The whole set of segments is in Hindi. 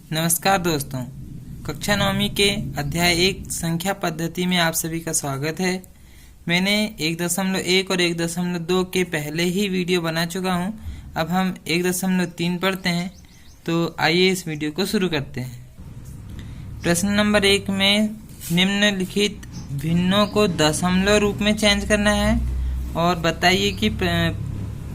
नमस्कार दोस्तों, कक्षा 9वीं के अध्याय 1 संख्या पद्धति में आप सभी का स्वागत है। मैंने 1.1 और 1.2 के पहले ही वीडियो बना चुका हूं। अब हम 1.3 पढ़ते हैं, तो आइए इस वीडियो को शुरू करते हैं। प्रश्न नंबर 1 में निम्नलिखित भिन्नों को दशमलव रूप में चेंज करना है और बताइए कि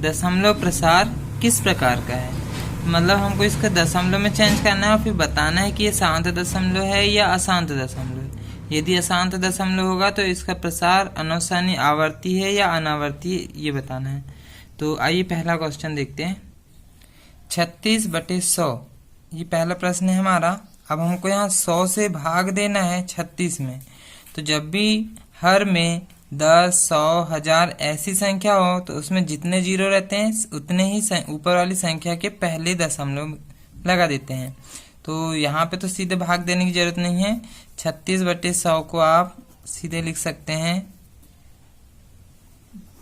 दशमलव प्रसार किस प्रकार का है। मतलब हमको इसका दशमलव में चेंज करना है और फिर बताना है कि ये शांत दशमलव है या अशांत दशमलव है। यदि अशांत दशमलव होगा तो इसका प्रसार अनवसानी आवर्ती है या अनावर्ती, ये बताना है। तो आइए पहला क्वेश्चन देखते हैं। 36/100 ये पहला प्रश्न है हमारा। अब हमको यहाँ 100 से भाग देना है 36 में। तो जब भी हर में 10, 100, 1000 ऐसी संख्या हो तो उसमें जितने जीरो रहते हैं उतने ही ऊपर वाली संख्या के पहले दशमलव लगा देते हैं। तो यहाँ पे तो सीधे भाग देने की जरूरत नहीं है। 36/100 को आप सीधे लिख सकते हैं।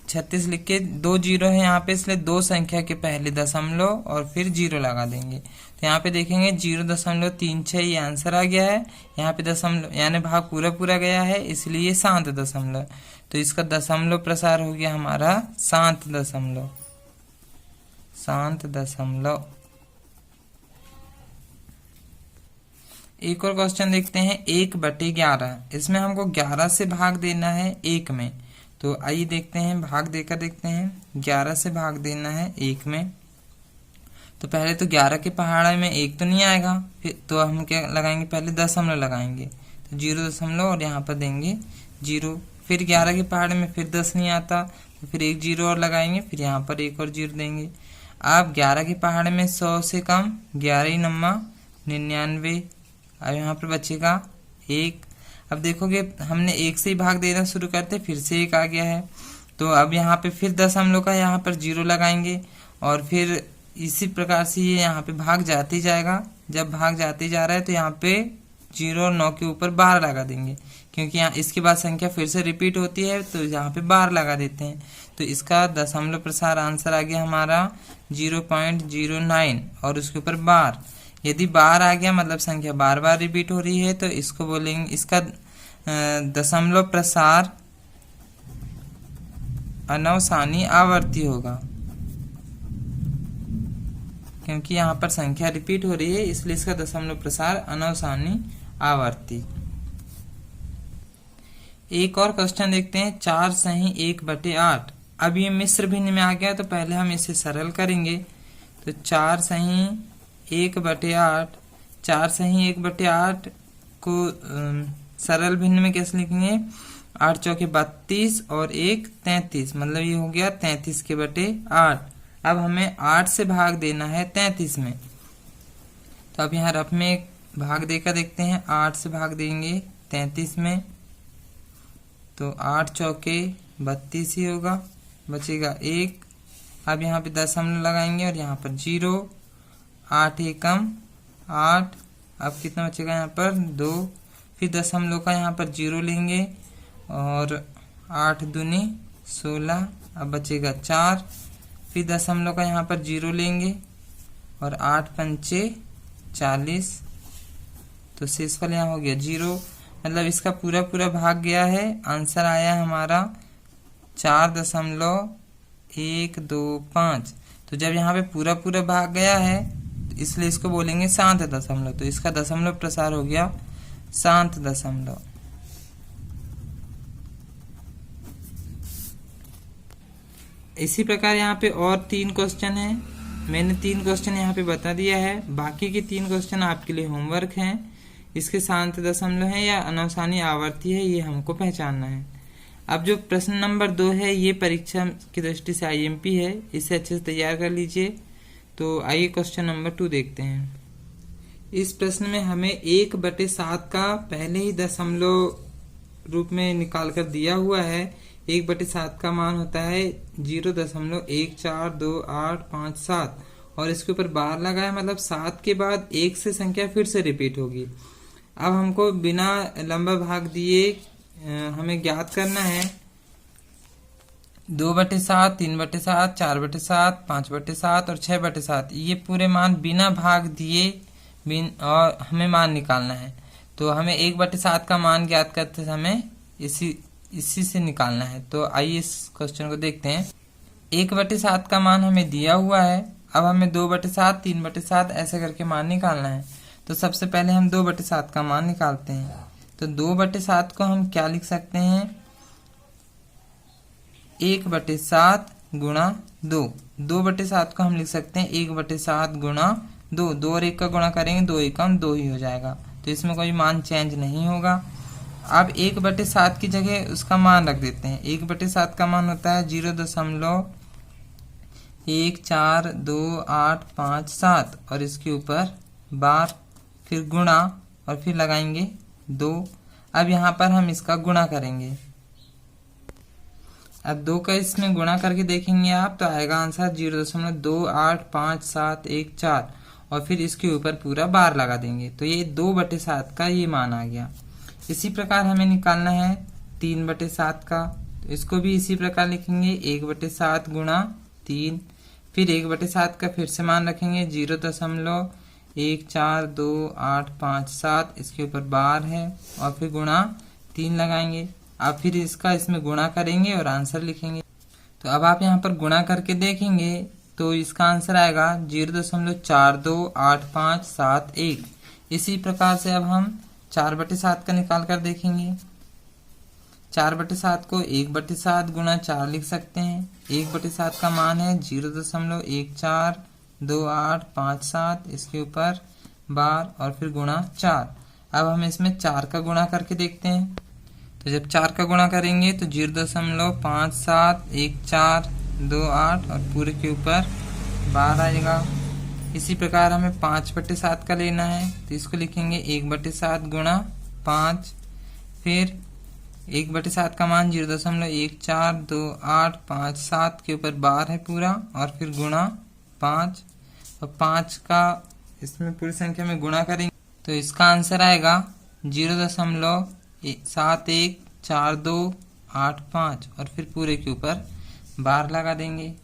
36 लिख के 2 जीरो है यहाँ पे, इसलिए 2 संख्या के पहले दशमलव और फिर जीरो लगा देंगे। तो यहाँ पे देखेंगे 0.36 ये आंसर आ गया है। यहाँ पे दशमलव यानी भाग पूरा गया है, इसलिए शांत दशमलव। तो इसका दशमलव प्रसार हो गया हमारा शांत दशमलव। शांत दशमलव। एक और क्वेश्चन देखते हैं 1/11। इसमें हमको 11 से भाग देना है 1 में। तो आइए देखते हैं, भाग देकर देखते हैं। 11 से भाग देना है 1 में। तो पहले तो 11 के पहाड़े में 1 तो नहीं आएगा, फिर तो हम क्या लगाएंगे, पहले दशमलव लगाएंगे। तो 0 और यहाँ पर देंगे 0। फिर 11 के पहाड़े में फिर 10 नहीं आता, तो फिर 1 0 और लगाएंगे, फिर यहाँ पर 1 और 0 देंगे। अब 11 के पहाड़े में 100 से कम 11 9 99। अब यहाँ पर बचेगा 1। अब देखोगे हमने 1 से ही भाग देना शुरू करते, फिर से 1 आ गया है। तो अब यहाँ पे फिर दशमलव का यहाँ पर 0 लगाएंगे और फिर इसी प्रकार से ये यहाँ पे भाग जाते ही जाएगा। जब भाग जाते जा रहा है तो यहाँ पे 0 और 9 के ऊपर 12 लगा देंगे, क्योंकि यहाँ इसके बाद संख्या फिर से रिपीट होती है, तो यहाँ पे 12 लगा देते हैं। तो इसका दशमलव प्रसार आंसर आ गया हमारा 0.09 और उसके ऊपर 12। यदि 12 आ गया मतलब संख्या बार बार रिपीट हो रही है, तो इसको बोलेंगे, इसका दशमलव प्रसार अनवसानी आवर्ती होगा, क्योंकि यहाँ पर संख्या रिपीट हो रही है, इसलिए इसका दशमलव प्रसार अनवसानी आवर्ती। एक और क्वेश्चन देखते हैं 4 सही 1/8। अब ये मिश्र भिन्न में आ गया, तो पहले हम इसे सरल करेंगे। तो 4 सही 1/8, 4 सही 1/8 को सरल भिन्न में कैसे लिखेंगे, 8 चौके 32 और 1 33, मतलब ये हो गया 33/8। अब हमें 8 से भाग देना है 33 में। तो अब यहाँ रफ में भाग देकर देखते हैं। 8 से भाग देंगे 33 में, तो 8 चौके 32 ही होगा, बचेगा 1। अब यहाँ पे दशमलव लगाएंगे और यहाँ पर 0, 8 एकम 8। अब कितना बचेगा यहाँ पर 2। फिर दशमलव का यहाँ पर 0 लेंगे और 8 दूनी 16, अब बचेगा 4। फिर दशमलव का यहाँ पर 0 लेंगे और 8 पंचे 40, तो शेषफल यहाँ हो गया 0। मतलब इसका पूरा भाग गया है। आंसर आया हमारा 4.125। तो जब यहाँ पे पूरा भाग गया है, इसलिए इसको बोलेंगे शांत दशमलव। तो इसका दशमलव प्रसार हो गया शांत दशमलव। इसी प्रकार यहाँ पे और 3 क्वेश्चन हैं। मैंने 3 क्वेश्चन यहाँ पे बता दिया है। बाकी के 3 क्वेश्चन आपके लिए होमवर्क हैं। इसके शांत दशमलव है या अनवसानी आवर्ती है, ये हमको पहचानना है। अब जो प्रश्न नंबर 2 है, ये परीक्षा की दृष्टि से IMP है, इसे अच्छे से तैयार कर लीजिए। तो आइए क्वेश्चन नंबर 2 देखते हैं। इस प्रश्न में हमें 1/7 का पहले ही दशमलव रूप में निकाल कर दिया हुआ है। 1/7 का मान होता है 0.142857 और इसके ऊपर 12 लगा है, मतलब 7 के बाद 1 से संख्या फिर से रिपीट होगी। अब हमको बिना लंबा भाग दिए हमें ज्ञात करना है 2/7, 3/7, 4/7, 5/7 और 6/7। ये पूरे मान बिना भाग दिए और हमें मान निकालना है। तो हमें 1/7 का मान ज्ञात करते समय इसी से निकालना है। तो आइए इस क्वेश्चन को देखते हैं। 1/7 का मान हमें दिया हुआ है। अब हमें 2/7, 3/7 ऐसे करके मान निकालना है। तो सबसे पहले हम 2/7 का मान निकालते हैं। तो 2/7 को हम क्या लिख सकते हैं, 1/7 गुणा 2। 2/7 को हम लिख सकते हैं 1/7 गुणा 2। 2 और 1 का गुणा करेंगे, 2 एकम 2 ही हो जाएगा। तो इसमें कोई मान चेंज नहीं होगा। अब 1/7 की जगह उसका मान रख देते हैं। 1/7 का मान होता है 0.142857 और इसके ऊपर बार, फिर गुणा और फिर लगाएंगे 2। अब यहाँ पर हम इसका गुणा करेंगे। अब 2 का इसमें गुणा करके देखेंगे आप, तो आएगा आंसर 0.285714 और फिर इसके ऊपर पूरा बार लगा देंगे। तो ये 2/7 का ये मान आ गया। इसी प्रकार हमें निकालना है 3/7 का। तो इसको भी इसी प्रकार लिखेंगे 1/7 गुणा 3, फिर 1/7 का फिर से मान रखेंगे 0.142857, इसके ऊपर बार है और फिर गुणा 3 लगाएंगे। अब फिर इसका इसमें गुणा करेंगे और आंसर लिखेंगे। तो अब आप यहाँ पर गुणा करके देखेंगे तो इसका आंसर आएगा 0.428571। इसी प्रकार से अब हम 4/7 का निकाल कर देखेंगे। 4/7 को 1/7 गुणा 4 लिख सकते हैं। 1/7 का मान है 0.142857, इसके ऊपर बार और फिर गुणा 4। अब हम इसमें 4 का गुणा करके देखते हैं। तो जब 4 का गुणा करेंगे तो 0.571428 और पूरे के ऊपर बार आएगा। इसी प्रकार हमें 5/7 का लेना है। तो इसको लिखेंगे 1/7 गुणा 5, फिर 1/7 का मान 0.142857 के ऊपर बार है पूरा और फिर गुणा 5 और 5 का इसमें पूरी संख्या में गुणा करेंगे तो इसका आंसर आएगा 0.714285 और फिर पूरे के ऊपर बार लगा देंगे।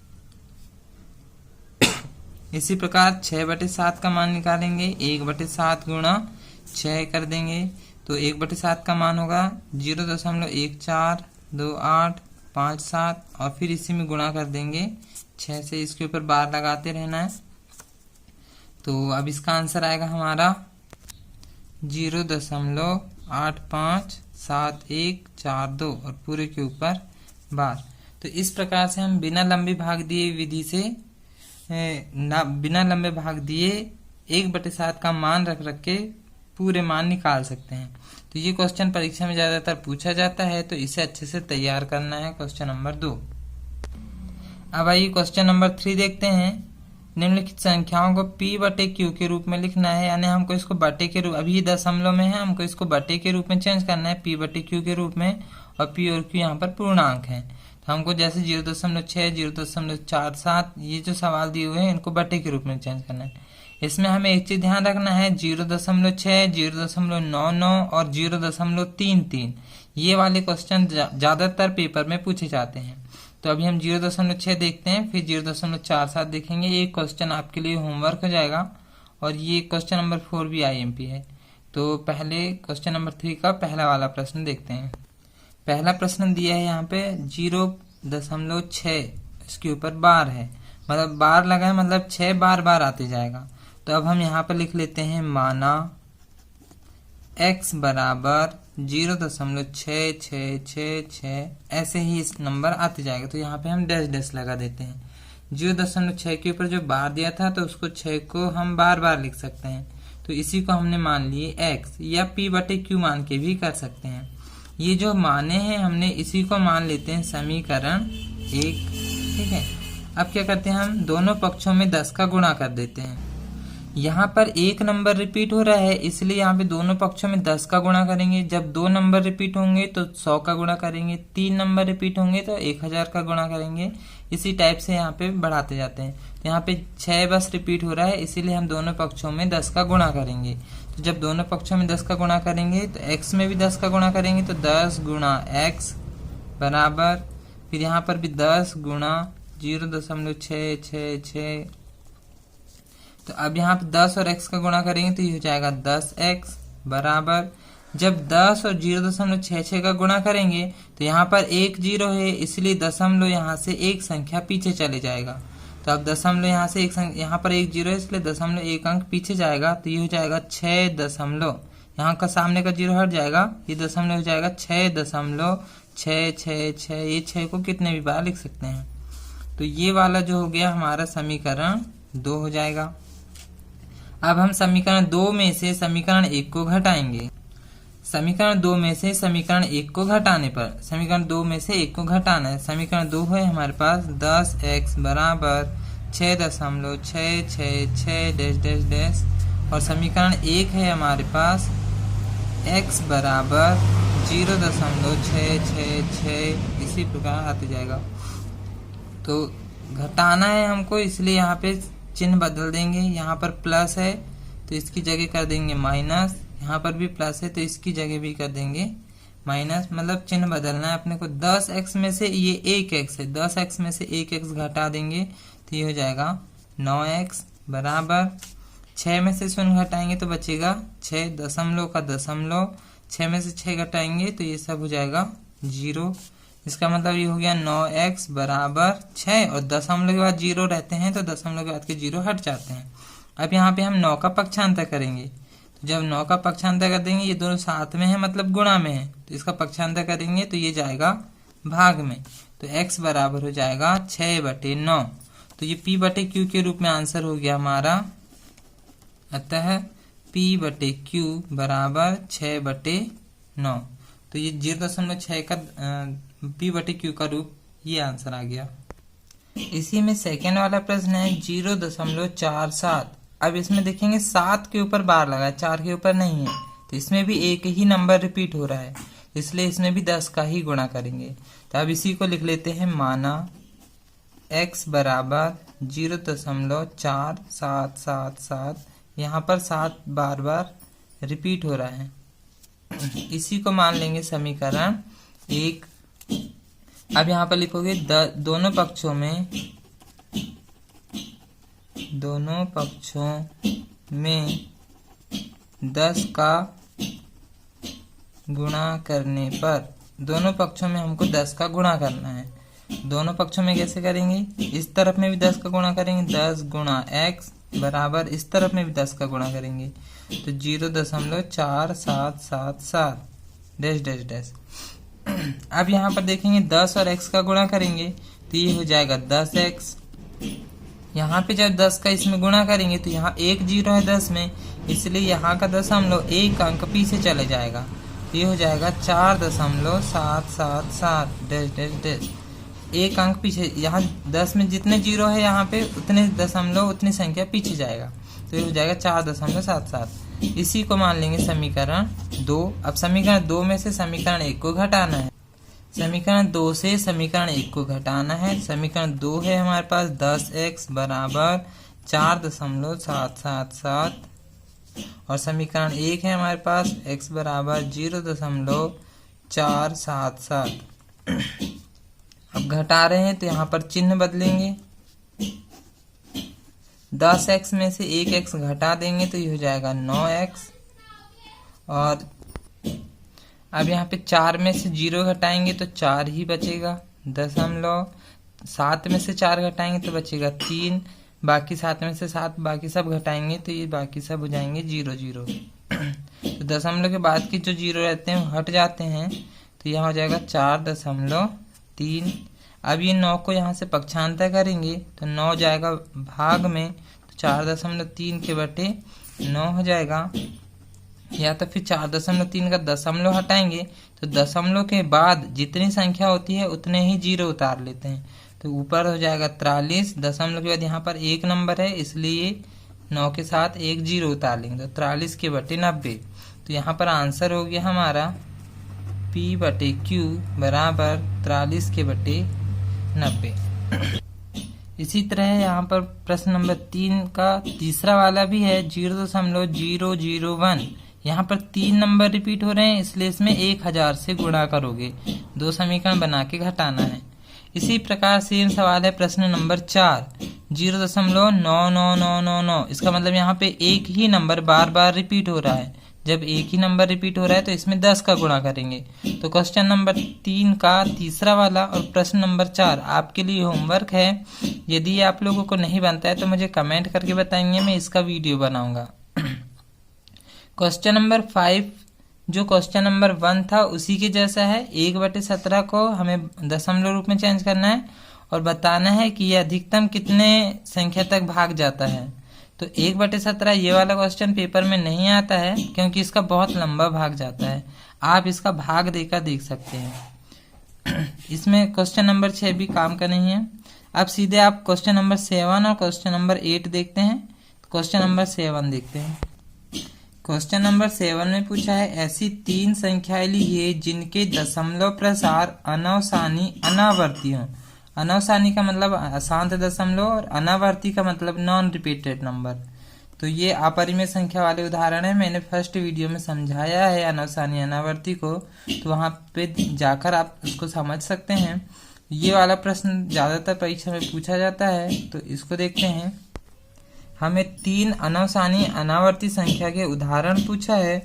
इसी प्रकार 6/7 का मान निकालेंगे। 1/7 गुणा 6 कर देंगे तो 1/7 का मान होगा 0.142857 और फिर इसी में गुणा कर देंगे 6 से, इसके ऊपर बार लगाते रहना है। तो अब इसका आंसर आएगा हमारा 0.857142 और पूरे के ऊपर बार। तो इस प्रकार से हम बिना लंबे भाग दिए विधि से बिना लंबे भाग दिए 1/7 का मान रख के पूरे मान निकाल सकते हैं। तो ये क्वेश्चन परीक्षा में ज्यादातर पूछा जाता है, तो इसे अच्छे से तैयार करना है। Question number 2। अब आइए क्वेश्चन नंबर 3 देखते हैं। निम्नलिखित संख्याओं को p/q के रूप में लिखना है, यानी हमको इसको बटे के रूप, अभी दशमलव में है, हमको इसको बटे के रूप में चेंज करना है p/q के रूप में, और p और q यहाँ पर पूर्णांक है। तो हमको जैसे 0.6, 0.47 ये जो सवाल दिए हुए हैं इनको बटे के रूप में चेंज करना है। इसमें हमें एक चीज ध्यान रखना है, 0.6, 0.99 और 0.33 ये वाले क्वेश्चन ज्यादातर पेपर में पूछे जाते हैं। तो अभी हम 0.6 देखते हैं, फिर 0.47 देखेंगे। ये क्वेश्चन आपके लिए होमवर्क हो जाएगा और ये क्वेश्चन नंबर 4 भी IMP है। तो पहले क्वेश्चन नंबर 3 का पहला वाला प्रश्न देखते हैं। पहला प्रश्न दिया है यहाँ पे 0.6, इसके ऊपर बार है, मतलब बार लगा है, मतलब 6 बार बार आते जाएगा। तो अब हम यहाँ पर लिख लेते हैं माना x बराबर 0.6666, ऐसे ही इस नंबर आते जाएगा। तो यहाँ पे हम डैश डैश लगा देते हैं। 0.6 के ऊपर जो बार दिया था तो उसको 6 को हम बार बार लिख सकते हैं। तो इसी को हमने मान लिए x, या p/q मान के भी कर सकते हैं। ये जो माने हैं हमने इसी को मान लेते हैं समीकरण 1, ठीक है। अब क्या करते हैं, हम दोनों पक्षों में 10 का गुणा कर देते हैं। यहाँ पर एक नंबर रिपीट हो रहा है, इसलिए यहाँ पे दोनों पक्षों में 10 का गुणा करेंगे। जब 2 नंबर रिपीट होंगे तो 100 का गुणा करेंगे, 3 नंबर रिपीट होंगे तो 1000 का गुणा करेंगे। इसी टाइप से यहाँ पे बढ़ाते जाते हैं। तो यहाँ पे 6 बस रिपीट हो रहा है, इसीलिए हम दोनों पक्षों में 10 का गुणा करेंगे। तो जब दोनों पक्षों में 10 का गुणा करेंगे तो x में भी 10 का गुणा करेंगे, तो 10 गुणा x बराबर, फिर यहाँ पर भी 10 गुणा 0.666, तो अब यहाँ पे 10 और x का गुणा करेंगे तो ये हो जाएगा 10x बराबर, जब 10 और 0.66 का गुणा करेंगे तो यहाँ पर एक जीरो है, इसलिए दशमलव यहाँ से एक संख्या पीछे चले जाएगा। तो अब दशमलव यहाँ से यहाँ पर एक जीरो है, इसलिए दशमलव एक अंक पीछे जाएगा, तो ये हो जाएगा 6 यहाँ का सामने का जीरो हट जाएगा, ये दशमलव हो जाएगा 6.666। ये 6 को कितने भी बार लिख सकते हैं। तो ये वाला जो हो गया हमारा समीकरण 2 हो जाएगा। अब हम समीकरण 2 में से समीकरण 1 को घटाएंगे। समीकरण 2 में से समीकरण 1 को घटाने पर, समीकरण 2 में से 1 को घटाना है। समीकरण 2 है हमारे पास 10x बराबर 6.666 और समीकरण 1 है हमारे पास x बराबर 0.666। इसी प्रकार आते जाएगा। तो घटाना है हमको, इसलिए यहाँ पे चिन्ह बदल देंगे। यहाँ पर प्लस है तो इसकी जगह कर देंगे माइनस, यहाँ पर भी प्लस है तो इसकी जगह भी कर देंगे माइनस, मतलब चिन्ह बदलना है अपने को। 10x में से ये 1x है, 10x में से 1x घटा देंगे तो ये हो जाएगा 9x बराबर 6 में से 0 घटाएंगे तो बचेगा 6, दशमलव का दशमलव, 6 में से 6 घटाएंगे तो ये सब हो जाएगा 0। इसका मतलब ये हो गया 9x बराबर 6 और दशमलव के बाद 0 रहते हैं तो दशमलव के बाद के 0 हट जाते हैं। अब यहाँ पे हम 9 का पक्षांतर करेंगे, तो जब 9 का पक्षांतर कर देंगे, ये दोनों साथ में है मतलब गुणा में है, तो इसका पक्षांतर करेंगे तो ये जाएगा भाग में, तो x बराबर हो जाएगा 6/9। तो ये p/q के रूप में आंसर हो गया हमारा। अतः p/q बराबर 6/9। तो ये 0.6 का p/q का रूप, ये आंसर आ गया। इसी में सेकेंड वाला प्रश्न है 0.47। अब इसमें देखेंगे 7 के ऊपर बार लगा है, 4 के ऊपर नहीं है, तो इसमें भी एक ही नंबर रिपीट हो रहा है, इसलिए इसमें भी 10 का ही गुणा करेंगे। तो अब इसी को लिख लेते हैं, माना x बराबर 0.4777। यहाँ पर 7 बार बार रिपीट हो रहा है, इसी को मान लेंगे समीकरण 1। अब यहाँ पर लिखोगे दोनों पक्षों में 10 का गुणा करने पर, दोनों पक्षों में हमको 10 का गुणा करना है। दोनों पक्षों में कैसे करेंगे, इस तरफ में भी 10 का गुणा करेंगे, 10 गुणा x बराबर इस तरफ में भी 10 का गुणा करेंगे तो 0.4777 डैश डैश डैश। अब यहाँ पर देखेंगे 10 और x का गुणा करेंगे तो ये हो जाएगा 10x। यहाँ पे जब 10 का इसमें गुणा करेंगे तो यहाँ एक जीरो है 10 में, इसलिए यहाँ का दशमलव एक अंक पीछे चले जाएगा, तो ये हो जाएगा 4.777 डैश डैश डैश। एक अंक पीछे, यहाँ 10 में जितने जीरो है यहाँ पे उतने दशमलव, उतनी संख्या पीछे जाएगा, तो ये हो जाएगा 4.77। इसी को मान लेंगे समीकरण 2। अब समीकरण 2 में से समीकरण 1 को घटाना है। समीकरण 2 से समीकरण 1 को घटाना है। समीकरण 2 है हमारे पास 10x बराबर 4.777 और समीकरण 1 है हमारे पास x बराबर 0.477। अब घटा रहे हैं तो यहाँ पर चिन्ह बदलेंगे, 10x में से 1x घटा देंगे तो ये हो जाएगा 9x। और अब यहाँ पे 4 में से 0 घटाएंगे तो 4 ही बचेगा, दशमलव। 7 में से 4 घटाएंगे तो बचेगा 3, बाकी 7 में से 7 बाकी सब घटाएंगे तो ये बाकी सब हो जाएंगे 0 0। तो दशमलव के बाद की जो 0 रहते हैं वो हट जाते हैं, तो यहाँ हो जाएगा 4.3। अब ये 9 को यहाँ से पक्षांतर करेंगे तो 9 जाएगा भाग में, तो 4.3 के बटे 9 हो जाएगा। या तो फिर 4.3 का दशमलव हटाएंगे तो दशमलव के बाद जितनी संख्या होती है उतने ही 0 उतार लेते हैं, तो ऊपर हो जाएगा 43। दशमलव के बाद यहाँ पर एक नंबर है, इसलिए 9 के साथ एक 0 उतार लेंगे, तो 43 के बटे 90। तो यहाँ पर आंसर हो गया हमारा p/q बराबर 43 के बटे 90। इसी तरह यहाँ पर प्रश्न नंबर 3 का तीसरा वाला भी है 0.001। यहाँ पर 3 नंबर रिपीट हो रहे हैं, इसलिए इसमें 1000 से गुणा करोगे। 2 समीकरण बना के घटाना है। इसी प्रकार सेम सवाल है प्रश्न नंबर 4, 0.99999। इसका मतलब यहाँ पे एक ही नंबर बार बार रिपीट हो रहा है। जब एक ही नंबर रिपीट हो रहा है तो इसमें 10 का गुणा करेंगे। तो क्वेश्चन नंबर 3 का तीसरा वाला और प्रश्न नंबर 4 आपके लिए होमवर्क है। यदि आप लोगों को नहीं बनता है तो मुझे कमेंट करके बताएंगे, मैं इसका वीडियो बनाऊंगा। क्वेश्चन नंबर 5 जो क्वेश्चन नंबर 1 था उसी के जैसा है। 1/17 को हमें दशमलव रूप में चेंज करना है और बताना है कि यह अधिकतम कितने संख्या तक भाग जाता है। तो 1/17 ये वाला क्वेश्चन पेपर में नहीं आता है क्योंकि इसका बहुत लंबा भाग जाता है। आप इसका भाग देकर देख सकते हैं। इसमें क्वेश्चन नंबर 6 भी काम का नहीं है। अब सीधे आप क्वेश्चन नंबर 7 और क्वेश्चन नंबर 8 देखते हैं। क्वेश्चन नंबर 7 देखते हैं। क्वेश्चन नंबर 7 में पूछा है ऐसी 3 संख्याएं लीजिए जिनके दशमलव प्रसार अनवसानी अनावर्ती हो। अनवसानी का मतलब अशांत दशमलव और अनावर्ती का मतलब नॉन रिपीटेड नंबर। तो ये अपरिमेय संख्या वाले उदाहरण है। मैंने फर्स्ट वीडियो में समझाया है अनवसानी अनावर्ती को, तो वहां पे जाकर आप उसको समझ सकते हैं। ये वाला प्रश्न ज्यादातर परीक्षा में पूछा जाता है, तो इसको देखते हैं। हमें 3 अनवसानी अनावर्ती संख्या के उदाहरण पूछा है,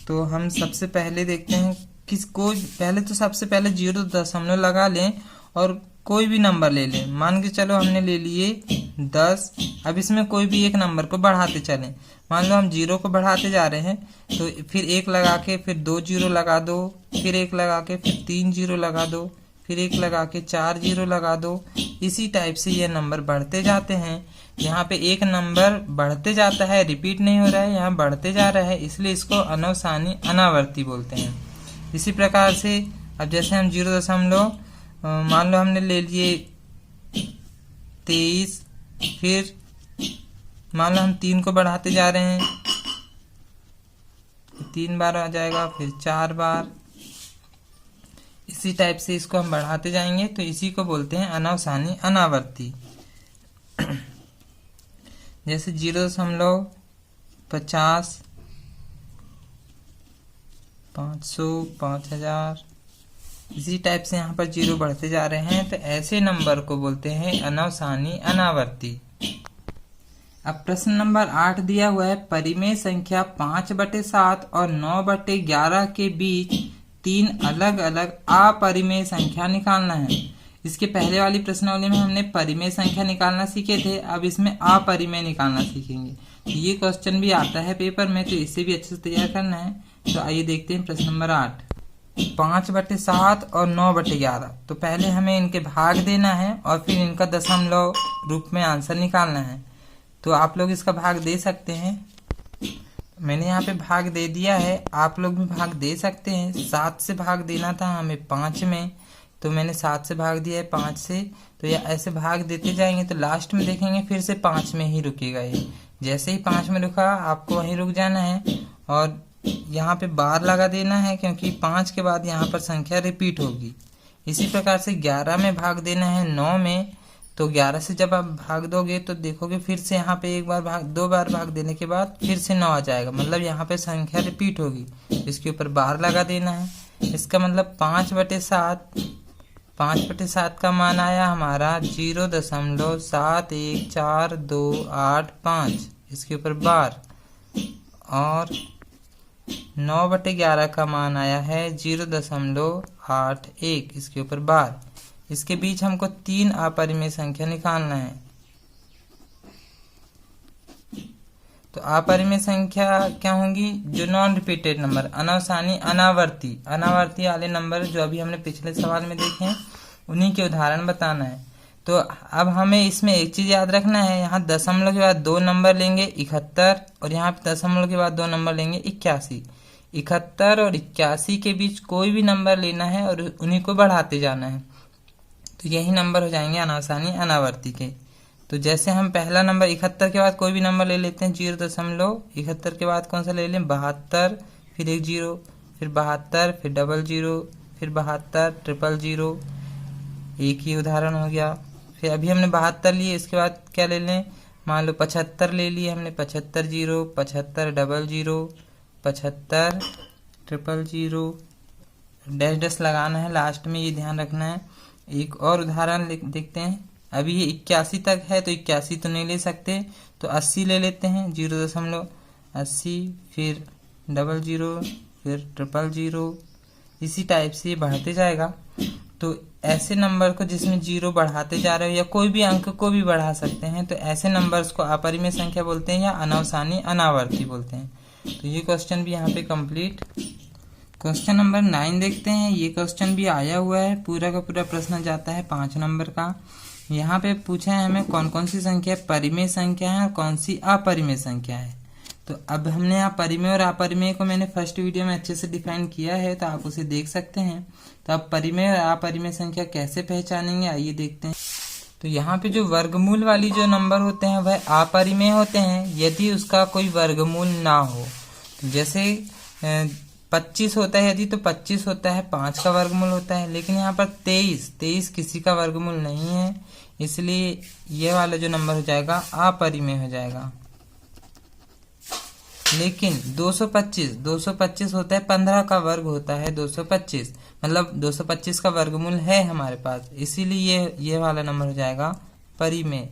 तो हम सबसे पहले देखते हैं किसको। पहले तो सबसे पहले 0 दशमलव लगा लें और कोई भी नंबर ले लें। मान के चलो हमने ले लिए 10। अब इसमें कोई भी एक नंबर को बढ़ाते चलें। मान लो हम 0 को बढ़ाते जा रहे हैं, तो फिर 1 लगा के फिर 2 0 लगा दो, फिर 1 लगा के फिर 3 0 लगा दो, फिर 1 लगा के 4 0 लगा दो। इसी टाइप से ये नंबर बढ़ते जाते हैं। यहाँ पे एक नंबर बढ़ते जाता है, रिपीट नहीं हो रहा है, यहाँ बढ़ते जा रहा है, इसलिए इसको अनवसानी अनावर्ती बोलते हैं। इसी प्रकार से अब जैसे हम 0 दशमलव मान लो हमने ले लिए 23, फिर मान लो हम 3 को बढ़ाते जा रहे हैं, 3 बार आ जाएगा, फिर 4 बार। इसी टाइप से इसको हम बढ़ाते जाएंगे, तो इसी को बोलते हैं अनवसानी अनावर्ती। जैसे 0.50, 500, 5000। इसी टाइप से यहाँ पर 0 बढ़ते जा रहे हैं, तो ऐसे नंबर को बोलते हैं अनवसानी अनावर्ती। अब प्रश्न नंबर 8 दिया हुआ है परिमेय संख्या 5/7 और 9/11 के बीच 3 अलग अलग अपरिमेय संख्या निकालना है। इसके पहले वाली प्रश्नावली में हमने परिमेय संख्या निकालना सीखे थे, अब इसमें अपरिमेय निकालना सीखेंगे। ये क्वेश्चन भी आता है पेपर में, तो इसे भी अच्छे से तैयार करना है। तो आइए देखते हैं प्रश्न नंबर 8, 5/7 और 9/11। तो पहले हमें इनके भाग देना है और फिर इनका दशमलव रूप में आंसर निकालना है। तो आप लोग इसका भाग दे सकते हैं। मैंने यहाँ पे भाग दे दिया है, आप लोग भी भाग दे सकते हैं। 7 से भाग देना था हमें 5 में, तो मैंने 7 से भाग दिया है 5 से। तो ये ऐसे भाग देते जाएंगे, तो लास्ट में देखेंगे फिर से 5 में ही रुकेगा ये। जैसे ही 5 में रुका आपको वहीं रुक जाना है और यहाँ पे बार लगा देना है, क्योंकि 5 के बाद यहाँ पर संख्या रिपीट होगी। इसी प्रकार से 11 में भाग देना है 9 में, तो 11 से जब आप भाग दोगे तो देखोगे फिर से यहाँ पे 2 बार भाग देने के बाद फिर से 9 आ जाएगा, मतलब यहाँ पे संख्या रिपीट होगी। इसके ऊपर बार लगा देना है। इसका मतलब 5/7 का मान आया हमारा 0.7142885। इसके ऊपर बार। और 9/11 का मान आया है 0.81। इसके ऊपर बार। इसके बीच हमको 3 अपरिमेय संख्या निकालना है। तो अपरिमेय संख्या क्या होंगी? जो नॉन रिपीटेड नंबर, अनवसानी अनावर्ती वाले नंबर जो अभी हमने पिछले सवाल में देखे हैं, उन्हीं के उदाहरण बताना है। तो अब हमें इसमें एक चीज याद रखना है, यहाँ दशमलव के बाद 2 नंबर लेंगे 71, और यहाँ पे दशमलव के बाद 2 नंबर लेंगे 81। 71 और 81 के बीच कोई भी नंबर लेना है और उन्हीं को बढ़ाते जाना है, तो यही नंबर हो जाएंगे अनवसानी अनावर्ती के। तो जैसे हम पहला नंबर 71 के बाद कोई भी नंबर ले लेते हैं, 0.71 के बाद कौन सा ले लें? 72, फिर 1 0, फिर 72, फिर 00, फिर 72, 000। एक ही उदाहरण हो गया। फिर अभी हमने 72 लिए, इसके बाद क्या ले लें? मान लो 75 ले लिए हमने, 75 0, 75 00, 75 000। डैश डैश लगाना है लास्ट में, ये ध्यान रखना है। एक और उदाहरण देखते हैं। अभी ये 81 तक है तो 81 तो नहीं ले सकते, तो 80 ले लेते हैं, 0.80, फिर 00, फिर 000, इसी टाइप से ये बढ़ते जाएगा। तो ऐसे नंबर को जिसमें 0 बढ़ाते जा रहे हो या कोई भी अंक को भी बढ़ा सकते हैं, तो ऐसे नंबर्स को अपरिमेय संख्या बोलते हैं या अनावसानी अनावर्ती बोलते हैं। तो ये क्वेश्चन भी यहाँ पे कंप्लीट। क्वेश्चन नंबर 9 देखते हैं। ये क्वेश्चन भी आया हुआ है, पूरा का पूरा प्रश्न जाता है 5 नंबर का। यहाँ पे पूछा है हमें कौन कौन सी संख्या परिमेय संख्या है और कौन सी अपरिमेय संख्या है। तो अब हमने यहाँ परिमेय और अपरिमेय को मैंने फर्स्ट वीडियो में अच्छे से डिफाइन किया है, तो आप उसे देख सकते हैं। तो अब परिमेय और अपरिमेय संख्या कैसे पहचानेंगे, आइए देखते हैं। तो यहाँ पे जो वर्गमूल वाली जो नंबर होते हैं वह अपरिमेय होते हैं यदि उसका कोई वर्गमूल ना हो। जैसे 25 होता है यदि, तो 25 होता है 5 का वर्गमूल होता है, लेकिन यहाँ पर 23 किसी का वर्गमूल नहीं है, इसलिए ये वाला जो नंबर हो जाएगा अपरिमेय हो जाएगा। लेकिन 225 होता है 15 का वर्ग होता है 225, मतलब 225 का वर्गमूल है हमारे पास, इसीलिए ये वाला नंबर हो जाएगा परिमेय।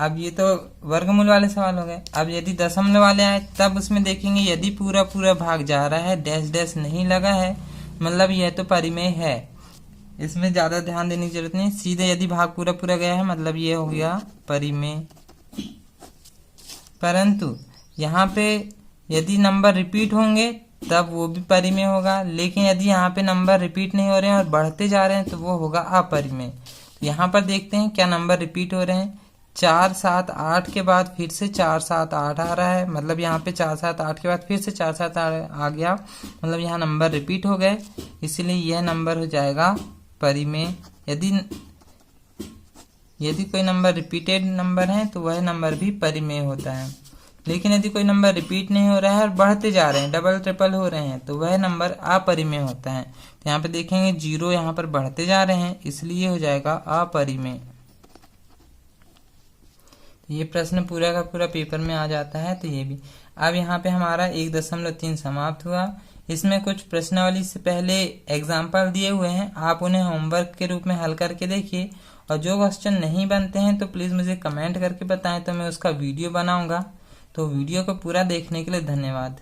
अब ये तो वर्गमूल वाले सवाल हो गए। अब यदि दशमलव वाले आए तब उसमें देखेंगे यदि पूरा पूरा भाग जा रहा है, डैश डैश नहीं लगा है, मतलब यह तो परिमेय है, इसमें ज्यादा ध्यान देने की जरूरत नहीं। सीधे यदि भाग पूरा पूरा गया है मतलब ये हो गया परिमेय। परंतु यहाँ पे यदि नंबर रिपीट होंगे तब वो भी परिमेय होगा, लेकिन यदि यहाँ पे नंबर रिपीट नहीं हो रहे हैं और बढ़ते जा रहे हैं तो वो होगा अपरिमेय। यहाँ पर देखते हैं क्या नंबर रिपीट हो रहे हैं। 4 7 8 के बाद फिर से 4 7 8 आ रहा है, मतलब यहाँ पे 4 7 8 के बाद फिर से 4 7 8 आ गया, मतलब यहाँ नंबर रिपीट हो गए, इसलिए यह नंबर हो जाएगा परिमेय। यदि कोई नंबर रिपीटेड नंबर है तो वह नंबर भी परिमेय होता है। लेकिन यदि कोई नंबर रिपीट नहीं हो रहा है और बढ़ते जा रहे हैं, डबल ट्रिपल हो रहे हैं, तो वह नंबर अपरिमेय होता है। तो यहाँ पे देखेंगे 0 यहाँ पर बढ़ते जा रहे हैं, इसलिए हो जाएगा अपरिमेय। ये प्रश्न पूरा का पूरा पेपर में आ जाता है, तो ये भी। अब यहाँ पे हमारा 1.3 समाप्त हुआ। इसमें कुछ प्रश्नावली से पहले एग्जाम्पल दिए हुए हैं, आप उन्हें होमवर्क के रूप में हल करके देखिए, और जो क्वेश्चन नहीं बनते हैं तो प्लीज मुझे कमेंट करके बताएं, तो मैं उसका वीडियो बनाऊंगा। तो वीडियो को पूरा देखने के लिए धन्यवाद।